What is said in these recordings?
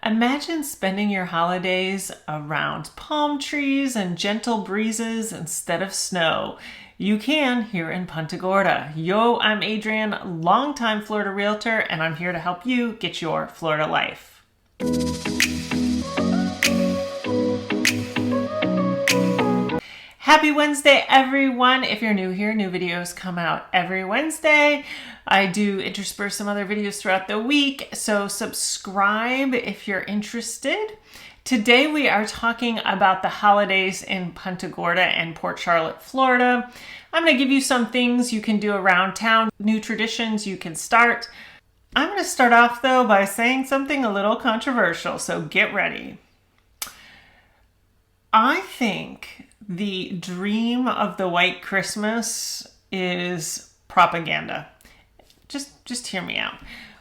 Imagine spending your holidays around palm trees and gentle breezes instead of snow. You can here in Punta Gorda. Yo, I'm Adrienne, longtime Florida realtor, and I'm here to help you get your Florida life. Happy Wednesday, everyone. If you're new here, new videos come out every Wednesday. I do intersperse some other videos throughout the week, so subscribe if you're interested. Today we are talking about the holidays in Punta Gorda and Port Charlotte, Florida. I'm going to give you some things you can do around town, new traditions you can start. I'm going to start off though by saying something a little controversial, so get ready. I think the dream of the white Christmas is propaganda. Just hear me out.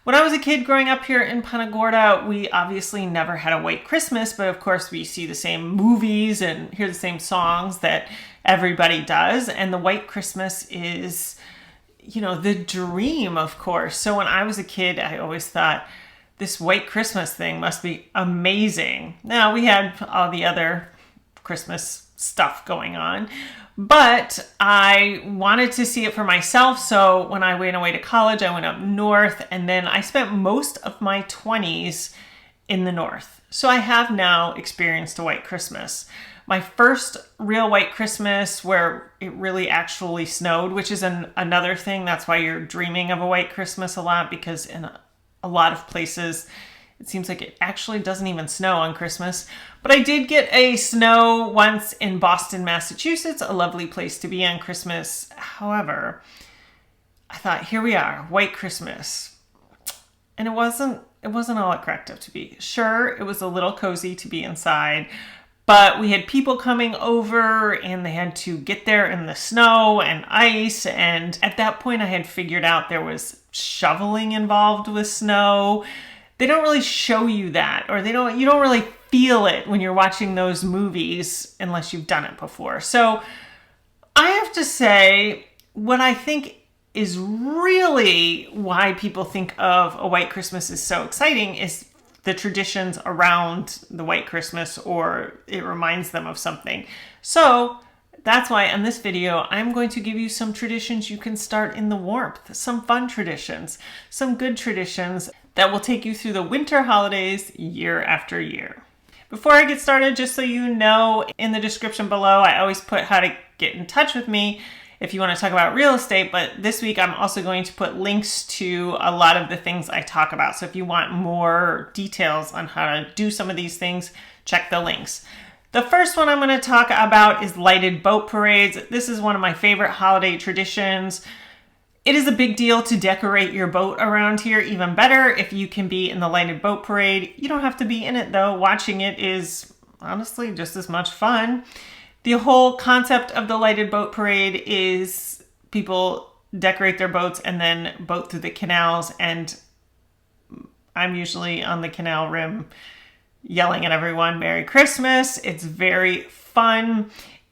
When I was a kid growing up here in Punta Gorda, we obviously never had a white Christmas, but of course we see the same movies and hear the same songs that everybody does. And the white Christmas is, the dream, of course. So when I was a kid, I always thought this white Christmas thing must be amazing. Now we had all the other Christmas stuff going on, but I wanted to see it for myself. So when I went away to college, I went up north, and then I spent most of my 20s in the north. So I have now experienced a white Christmas. My first real white Christmas where it really actually snowed, which is another thing. That's why you're dreaming of a white Christmas a lot, because in a lot of places, it seems like it actually doesn't even snow on Christmas. But I did get a snow once in Boston, Massachusetts, a lovely place to be on Christmas. However, I thought, here we are, white Christmas. And it wasn't all it cracked up to be. Sure, it was a little cozy to be inside, but we had people coming over and they had to get there in the snow and ice. And at that point I had figured out there was shoveling involved with snow. They don't really show you that, or you don't really feel it when you're watching those movies unless you've done it before. So I have to say, what I think is really why people think of a white Christmas is so exciting is the traditions around the white Christmas, or it reminds them of something. So that's why in this video, I'm going to give you some traditions you can start in the warmth, some fun traditions, some good traditions that will take you through the winter holidays year after year. Before I get started, just so you know, in the description below, I always put how to get in touch with me if you want to talk about real estate, but this week I'm also going to put links to a lot of the things I talk about. So if you want more details on how to do some of these things, check the links. The first one I'm going to talk about is lighted boat parades. This is one of my favorite holiday traditions. It is a big deal to decorate your boat around here. Even better if you can be in the lighted boat parade. You don't have to be in it though. Watching it is honestly just as much fun. The whole concept of the lighted boat parade is people decorate their boats and then boat through the canals, and I'm usually on the canal rim yelling at everyone, Merry Christmas. It's very fun.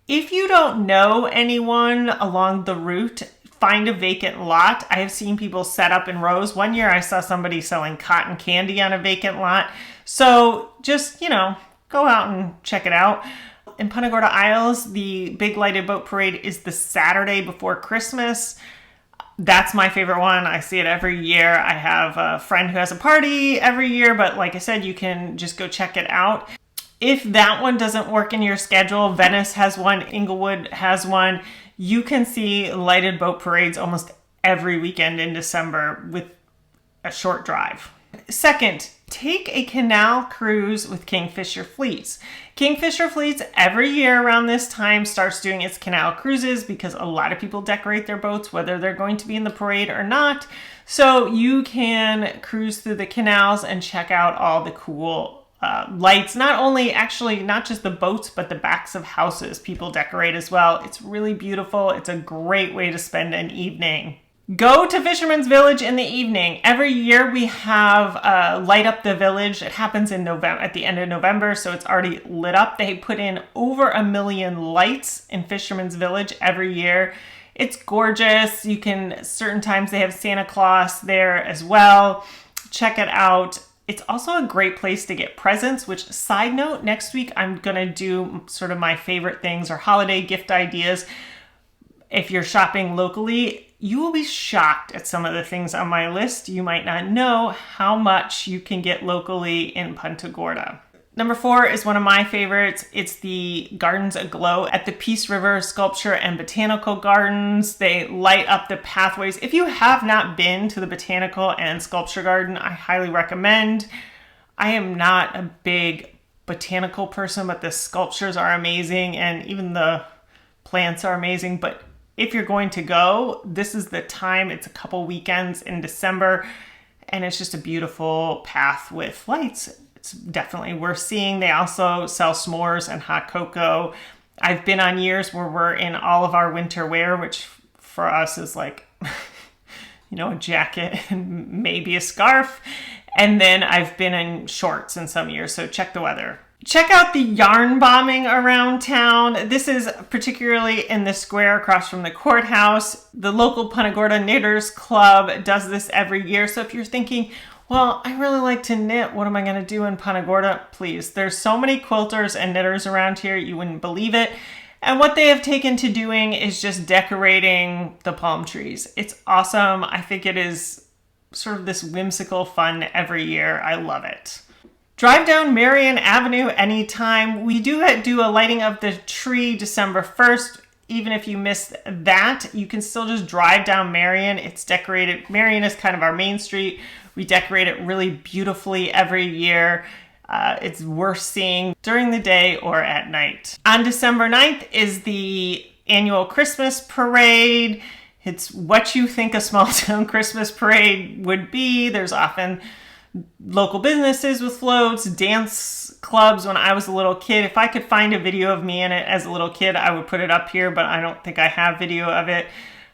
If you don't know anyone along the route, find a vacant lot. I have seen people set up in rows. One year I saw somebody selling cotton candy on a vacant lot. So just, go out and check it out. In Punta Gorda Isles, the big lighted boat parade is the Saturday before Christmas. That's my favorite one. I see it every year. I have a friend who has a party every year, but like I said, you can just go check it out. If that one doesn't work in your schedule, Venice has one, Inglewood has one. You can see lighted boat parades almost every weekend in December with a short drive. Second, take a canal cruise with Kingfisher Fleets. Kingfisher Fleets every year around this time starts doing its canal cruises because a lot of people decorate their boats whether they're going to be in the parade or not. So you can cruise through the canals and check out all the cool lights. Not just the boats, but the backs of houses people decorate as well. It's really beautiful. It's a great way to spend an evening. Go to Fishermans Village in the evening. Every year we have Light Up the Village. It happens in November, at the end of November, so it's already lit up. They put in over 1 million lights in Fishermans Village every year. It's gorgeous. Certain times they have Santa Claus there as well. Check it out. It's also a great place to get presents, which, side note, next week I'm going to do sort of my favorite things or holiday gift ideas. If you're shopping locally, you will be shocked at some of the things on my list. You might not know how much you can get locally in Punta Gorda. Number 4 is one of my favorites. It's the Gardens Aglow at the Peace River Sculpture and Botanical Gardens. They light up the pathways. If you have not been to the Botanical and Sculpture Garden, I highly recommend. I am not a big botanical person, but the sculptures are amazing and even the plants are amazing. But if you're going to go, this is the time. It's a couple weekends in December, and it's just a beautiful path with lights. It's definitely worth seeing. They also sell s'mores and hot cocoa. I've been on years where we're in all of our winter wear, which for us is like, a jacket and maybe a scarf. And then I've been in shorts in some years, so check the weather. Check out the yarn bombing around town. This is particularly in the square across from the courthouse. The local Punta Gorda Knitters Club does this every year. So if you're thinking, well, I really like to knit, what am I going to do in Punta Gorda? Please, there's so many quilters and knitters around here, you wouldn't believe it. And what they have taken to doing is just decorating the palm trees. It's awesome. I think it is sort of this whimsical fun every year. I love it. Drive down Marion Avenue anytime. We do a lighting of the tree December 1st. Even if you miss that, you can still just drive down Marion. It's decorated. Marion is kind of our main street. We decorate it really beautifully every year. It's worth seeing during the day or at night. On December 9th is the annual Christmas parade. It's what you think a small town Christmas parade would be. There's often local businesses with floats, dance clubs. When I was a little kid, if I could find a video of me in it as a little kid, I would put it up here, but I don't think I have video of it.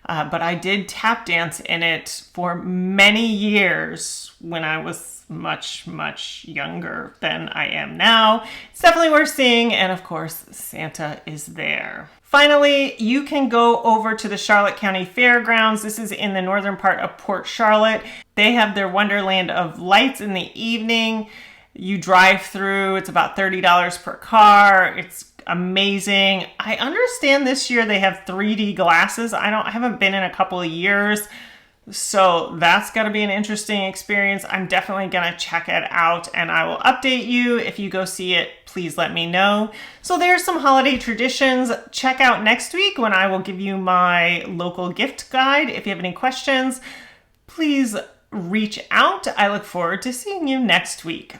But I did tap dance in it for many years when I was much, much younger than I am now. It's definitely worth seeing, and of course, Santa is there. Finally, you can go over to the Charlotte County Fairgrounds. This is in the northern part of Port Charlotte. They have their Wonderland of Lights in the evening. You drive through, it's about $30 per car. It's amazing. I understand this year they have 3D glasses. I haven't been in a couple of years, so that's going to be an interesting experience. I'm definitely going to check it out, and I will update you. If you go see it, please let me know. So there's some holiday traditions. Check out next week when I will give you my local gift guide. If you have any questions, please reach out. I look forward to seeing you next week.